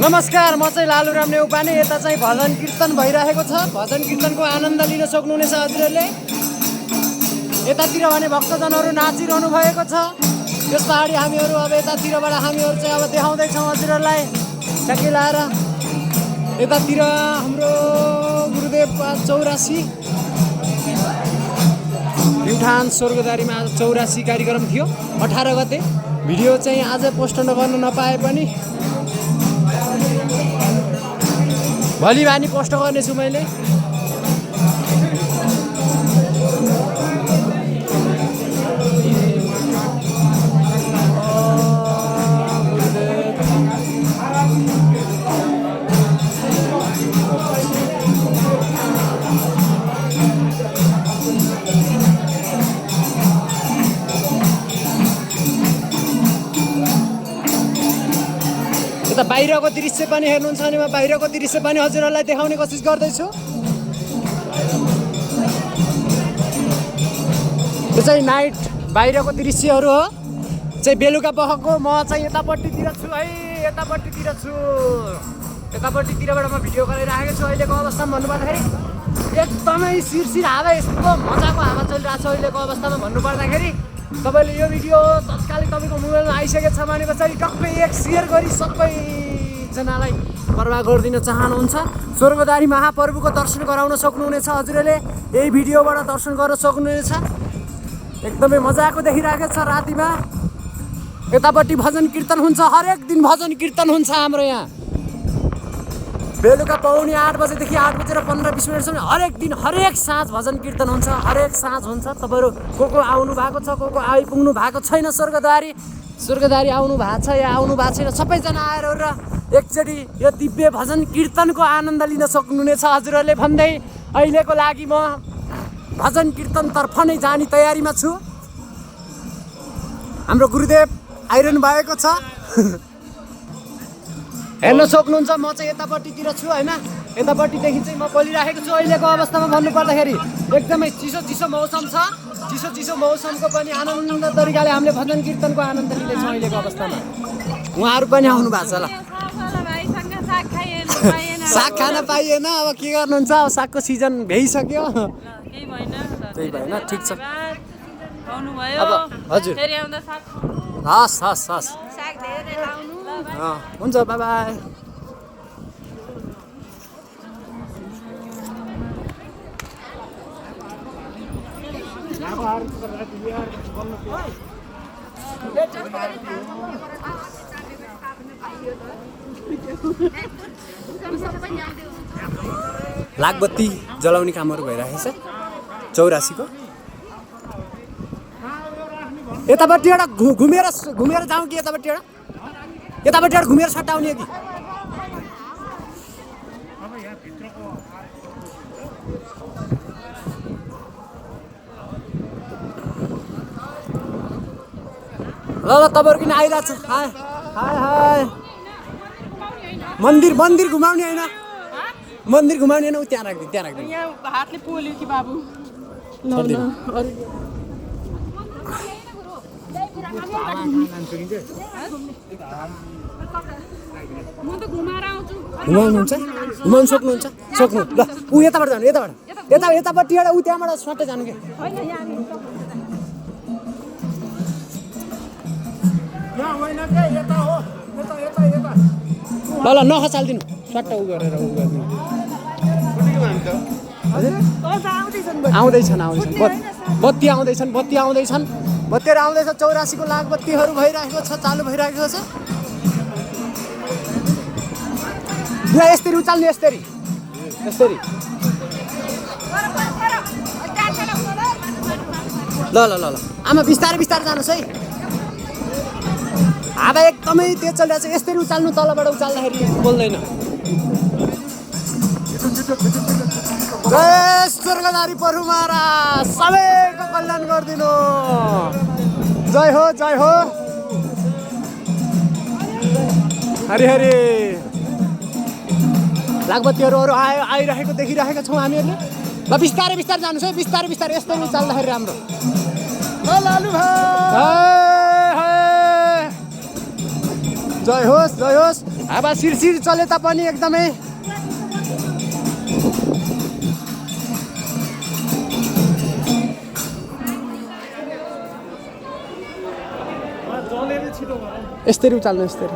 नमस्कार, म चाहिँ लालुराम नेउपाने। यता चाहिँ भजन कीर्तन भइरहेको छ। भजन कीर्तनको आनन्द लिन सक्नुहुनेछ हजुरहरूले। यतातिर भने भक्तजनहरू नाचिरहनु भएको छ। त्यस पछाडि हामीहरू अब यतातिरबाट हामीहरू चाहिँ अब देखाउँदैछौँ हजुरहरूलाई ठ्याक्कै लाएर। यतातिर हाम्रो गुरुदेव 84 प्युठान स्वर्गदारीमा आज 84 कार्यक्रम थियो 18 गते। भिडियो चाहिँ आज पोस्ट गर्न नपाए पनि भोलि बिहान पोस्ट गर्नेछु मैले। यता बाहिरको दृश्य पनि हेर्नुहुन्छ भने म बाहिरको दृश्य पनि हजुरहरूलाई देखाउने कोसिस गर्दैछु। यो चाहिँ नाइट बाहिरको दृश्यहरू हो। चाहिँ बेलुका बखको म चाहिँ यतापट्टितिर छु है, यतापट्टितिर छु। यतापट्टितिरबाट म भिडियो गरिरहेको छु। अहिलेको अवस्थामा भन्नुपर्दाखेरि एकदमै सिरसिर हावा, यस्तो मजाको हावा चलिरहेको छ अहिलेको अवस्थामा भन्नुपर्दाखेरि। तपाईँले यो भिडियो तत्कालै तपाईँको मोबाइलमा आइसकेको छ भने पछाडि टक्कै एक सेयर गरी सबैजनालाई प्रवाह गरिदिन चाहनुहुन्छ। स्वर्गदारी महाप्रभुको दर्शन गराउन सक्नुहुनेछ हजुरहरूले। यही भिडियोबाट दर्शन गर्न सक्नुहुनेछ। एकदमै मजाको देखिरहेको छ रातिमा। यतापट्टि भजन कीर्तन हुन्छ, हरेक दिन भजन कीर्तन हुन्छ हाम्रो यहाँ। बेलुका पाउने 8 बजेदेखि 8 बजेर 15-20 मिनटसम्म हरेक दिन हरेक साँझ भजन कीर्तन हुन्छ, हरेक साँझ हुन्छ। तपाईँहरू को आउनु भएको छ, को आइपुग्नु भएको छैन स्वर्गदारी आउनु भएको छ या आउनु भएको छैन, सबैजना आएर र एकचोटि यो दिव्य भजन कीर्तनको आनन्द लिन सक्नुहुनेछ हजुरहरूले भन्दै अहिलेको लागि म भजन कीर्तनतर्फ नै जाने तयारीमा छु। हाम्रो गुरुदेव आइरहनु भएको छ, हेर्न सक्नुहुन्छ। म चाहिँ यतापट्टितिर छु होइन। यतापट्टिदेखि चाहिँ म बोलिरहेको छु। अहिलेको अवस्थामा भन्नुपर्दाखेरि एकदमै चिसो मौसम छ। चिसो मौसमको पनि आनन्द तरिकाले हामीले भजन कीर्तनको आनन्द लिँदैछौँ अहिलेको अवस्थामा। उहाँहरू पनि आउनु भएको छ। ल साग खान पाइएन, अब के गर्नुहुन्छ? अब सागको सिजन भइसक्यो। त्यही भएन, ठिक छ। अब हजुर हस् हुन्छ, बाई बाई। लागबत्ती जलाउने कामहरू भइरहेको छ 84 को। यतापट्टिबाट घुमेर जाउँ कि यतापट्टिबाट घुमेर सट्टाउने कि? ल तपाईँहरू किन आइरहेको छ? हाय मन्दिर घुमाउने होइन, मन्दिर घुमाउने होइन। ऊ त्यहाँ राख्दिनु हातले पोल्यो कि बाबु। घुमाउनुहुन्छ? घुमाउनु सक्नुहुन्छ? सक्नु। ल ऊ यताबाट जानु, यतापट्टिबाट ऊ त्यहाँबाट सट्टै जानु कि? ल नखचालिदिनु, सट्ट उ गरेर उ गरिदिनु। आउँदैछन् बत्ती आउँदैछन्। बत्तीहरू आउँदैछ। 84 को लागबत्तीहरू भइरहेको छ, चालु भइरहेको छ। यहाँ यसरी उचाल्नु, यसरी ल आमा बिस्तारै जानुहोस् है। हावा एकदमै तेज चलिरहेको छ। यसरी उचाल्नु, तलबाट उचाल्दाखेरि बोल्दैन। जय स्वर्गदारी प्रभु महाराज, सबैको कल्याण गरिदिनु। जय हो हरि। लागबत्तीहरू आइरहेको देखिरहेका छौँ हामीहरूले। ल बिस्तारै जानुहोस् है, बिस्तारै यस्तो उचाल्दाखेरि राम्रो। ल लालु भाइ जय होस् हावा सिरसिर चले तापनि एकदमै यस्तरी उचाल्नु यस्तरी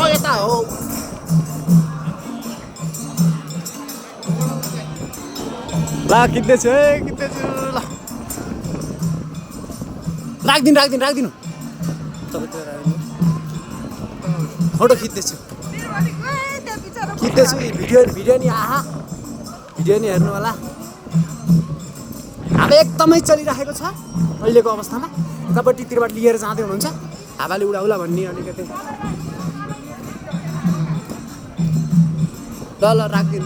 यता हो ल खिच्दैछु है खिच्दैछु ल राखिदिनु फोटो खिच्दैछु भिडियो नि आहा भिडियो नि हेर्नु होला हावा एकदमै चलिरहेको छ अहिलेको अवस्थामा यतापट्टि तिरबाट लिएर जाँदै हुनुहुन्छ हावाले उडाउला भन्ने अलिकति ल राखिदिनु